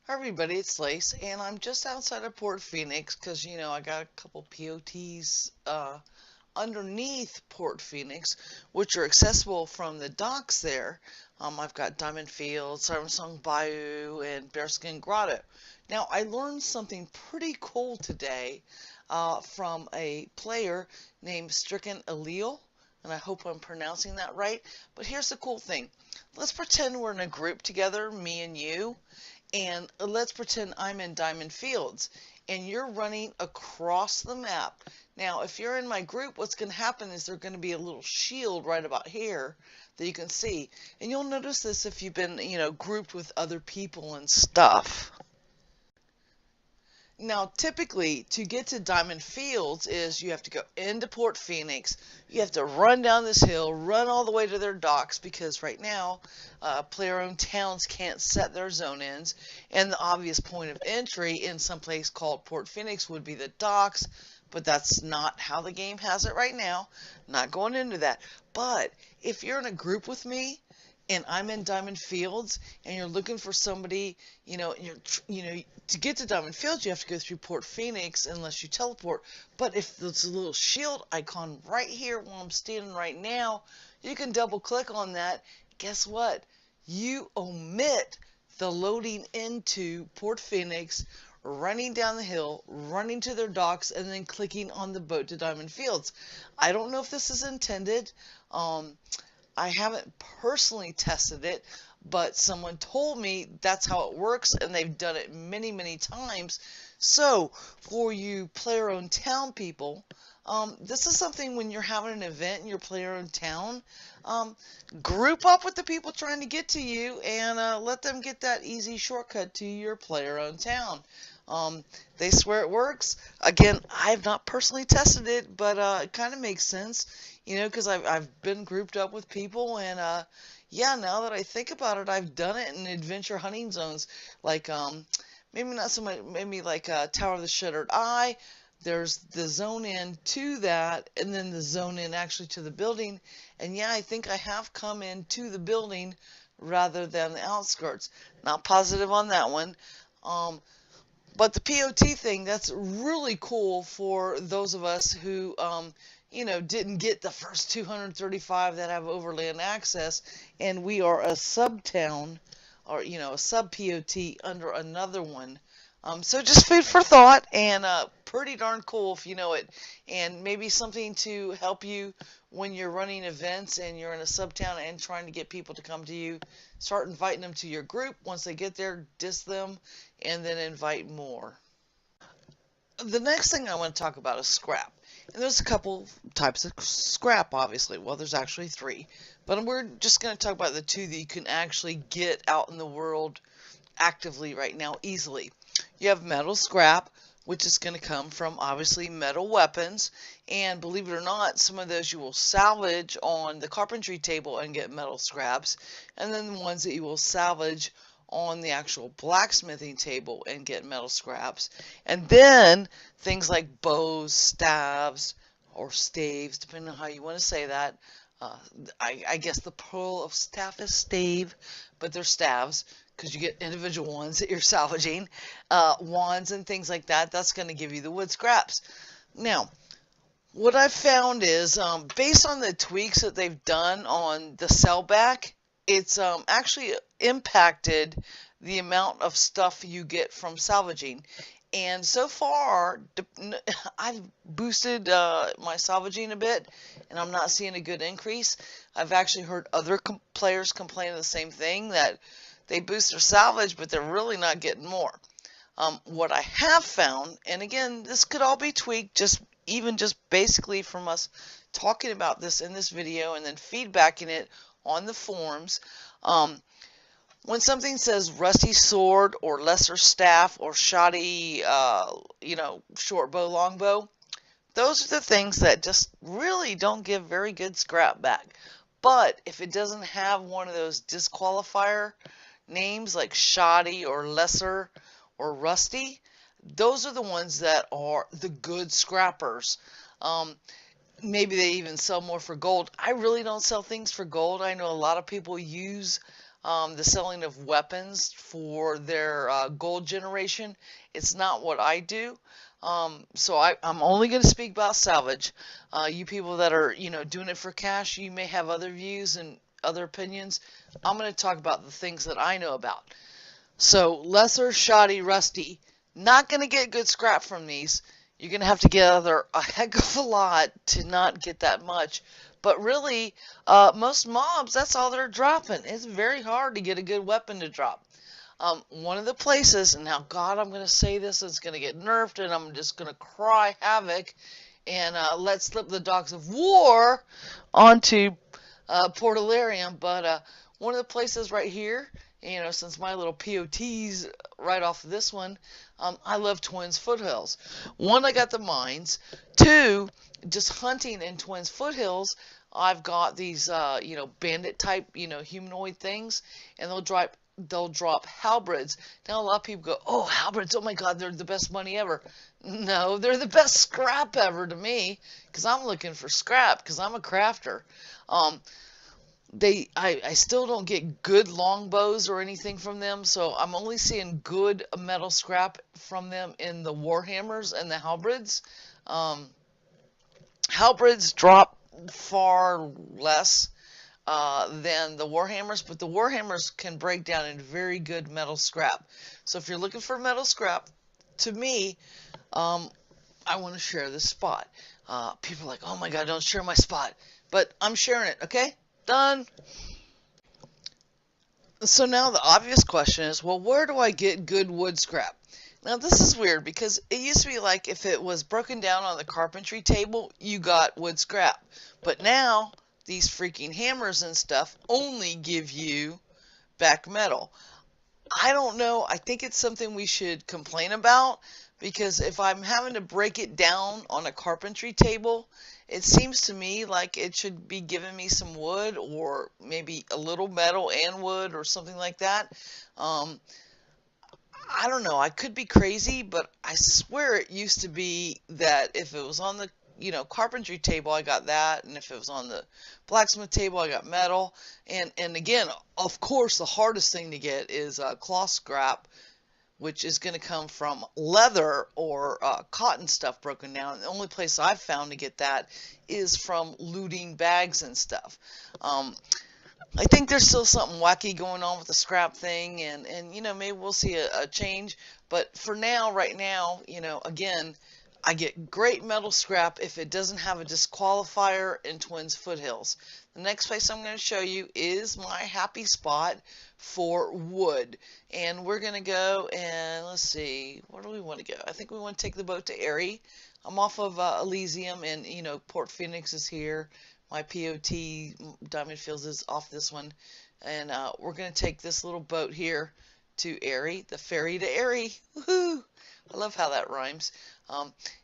Hi everybody, it's Lace, and I'm just outside of Port Phoenix because, I got a couple POTs underneath Port Phoenix, which are accessible from the docks there. I've got Diamond Field, Song Bayou, and Bearskin Grotto. Now, I learned something pretty cool today from a player named Stricken Allele, and I hope I'm pronouncing that right. But here's the cool thing. Let's pretend we're in a group together, me and you, and let's pretend I'm in Diamond Fields and you're running across the map. Now, if you're in my group, what's going to happen is there's going to be a little shield right about here that you can see. And you'll notice this if you've been, grouped with other people and stuff. Now, typically, to get to Diamond Fields is you have to go into Port Phoenix. You have to run down this hill, run all the way to their docks because right now, player-owned towns can't set their zone ins. And the obvious point of entry in some place called Port Phoenix would be the docks, but that's not how the game has it right now. Not going into that. But if you're in a group with me, and I'm in Diamond Fields, and you're looking for somebody, to get to Diamond Fields, you have to go through Port Phoenix unless you teleport. But if there's a little shield icon right here where I'm standing right now, you can double click on that. Guess what? You omit the loading into Port Phoenix, running down the hill, running to their docks, and then clicking on the boat to Diamond Fields. I don't know if this is intended. I haven't personally tested it, but someone told me that's how it works, and they've done it many, many times. So, for you player-owned town people, this is something when you're having an event in your player-owned town, um, group up with the people trying to get to you and let them get that easy shortcut to your player-owned town. They swear it works. Again, I've not personally tested it, but it kind of makes sense, because I've been grouped up with people, and yeah, now that I think about it, I've done it in adventure hunting zones, like maybe not so much, maybe like Tower of the Shuttered Eye. There's the zone in to that, and then the zone in actually to the building. And yeah, I think I have come into the building rather than the outskirts. Not positive on that one. Um, but the POT thing, that's really cool for those of us who, didn't get the first 235 that have overland access, and we are a sub town or, a sub POT under another one. So just food for thought, and pretty darn cool if you know it, and maybe something to help you when you're running events and you're in a sub town and trying to get people to come to you. Start inviting them to your group. Once they get there, diss them, and then invite more. The next thing I want to talk about is scrap. And there's a couple types of scrap, obviously. Well, there's actually three. But we're just going to talk about the two that you can actually get out in the world actively right now easily. You have metal scrap, which is going to come from obviously metal weapons. And believe it or not, some of those you will salvage on the carpentry table and get metal scraps. And then the ones that you will salvage on the actual blacksmithing table and get metal scraps. And then things like bows, staves, or staves, depending on how you want to say that. Uh, I guess the plural of staff is stave, but they're staves because you get individual ones that you're salvaging. Wands and things like that, that's going to give you the wood scraps. Now, what I've found is, based on the tweaks that they've done on the sellback, it's actually impacted the amount of stuff you get from salvaging. And so far, I've boosted my salvaging a bit, and I'm not seeing a good increase. I've actually heard other players complain of the same thing, that they boost their salvage, but they're really not getting more. What I have found, and again, this could all be tweaked, even just basically from us talking about this in this video and then feedbacking it on the forums. When something says rusty sword or lesser staff or shoddy, short bow, long bow, those are the things that just really don't give very good scrap back. But if it doesn't have one of those disqualifier names like shoddy or lesser or rusty, those are the ones that are the good scrappers. Maybe they even sell more for gold. I really don't sell things for gold. I know a lot of people use the selling of weapons for their gold generation. It's not what I do. So I'm only going to speak about salvage. You people that are, doing it for cash, you may have other views and other opinions. I'm going to talk about the things that I know about. So lesser, shoddy, rusty, not going to get good scrap from these. You're going to have to gather a heck of a lot to not get that much. But really, most mobs, that's all they're dropping. It's very hard to get a good weapon to drop. One of the places, and now God, I'm going to say this, it's going to get nerfed, and I'm just going to cry havoc and let slip the dogs of war onto Portalarium. But one of the places right here, since my little POT's right off of this one, I love Twins Foothills. One, I got the mines. Two, just hunting in Twins Foothills, I've got these, bandit type, humanoid things, and they'll drop halberds. Now, a lot of people go, oh, halberds, oh my God, they're the best money ever. No, they're the best scrap ever to me, because I'm looking for scrap, because I'm a crafter. I still don't get good longbows or anything from them, so I'm only seeing good metal scrap from them in the warhammers and the halberds. Halberds drop far less than the warhammers, but the warhammers can break down into very good metal scrap. So if you're looking for metal scrap, to me, I want to share this spot. People are like, oh my God, don't share my spot. But I'm sharing it, okay? Done. So now the obvious question is, well, where do I get good wood scrap? Now this is weird because it used to be like if it was broken down on the carpentry table, you got wood scrap. But now these freaking hammers and stuff only give you back metal. I don't know. I think it's something we should complain about, because if I'm having to break it down on a carpentry table, it seems to me like it should be giving me some wood, or maybe a little metal and wood, or something like that. I don't know. I could be crazy, but I swear it used to be that if it was on the carpentry table, I got that, and if it was on the blacksmith table, I got metal. And again, of course, the hardest thing to get is cloth scrap, which is going to come from leather or cotton stuff broken down. The only place I've found to get that is from looting bags and stuff. I think there's still something wacky going on with the scrap thing, and maybe we'll see a change. But for now, right now, again, I get great metal scrap if it doesn't have a disqualifier in Twins Foothills. The next place I'm going to show you is my happy spot for wood. And we're going to go and, let's see, where do we want to go? I think we want to take the boat to Erie. I'm off of Elysium, and, Port Phoenix is here. My POT, Diamond Fields, is off this one. And we're going to take this little boat here to Erie, the ferry to Erie. Woohoo! I love how that rhymes.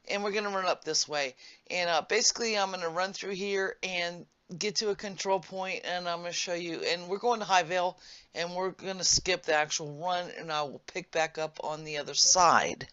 And we're going to run up this way. And basically, I'm going to run through here and get to a control point, and I'm going to show you. And we're going to Highvale, and we're going to skip the actual run, and I will pick back up on the other side.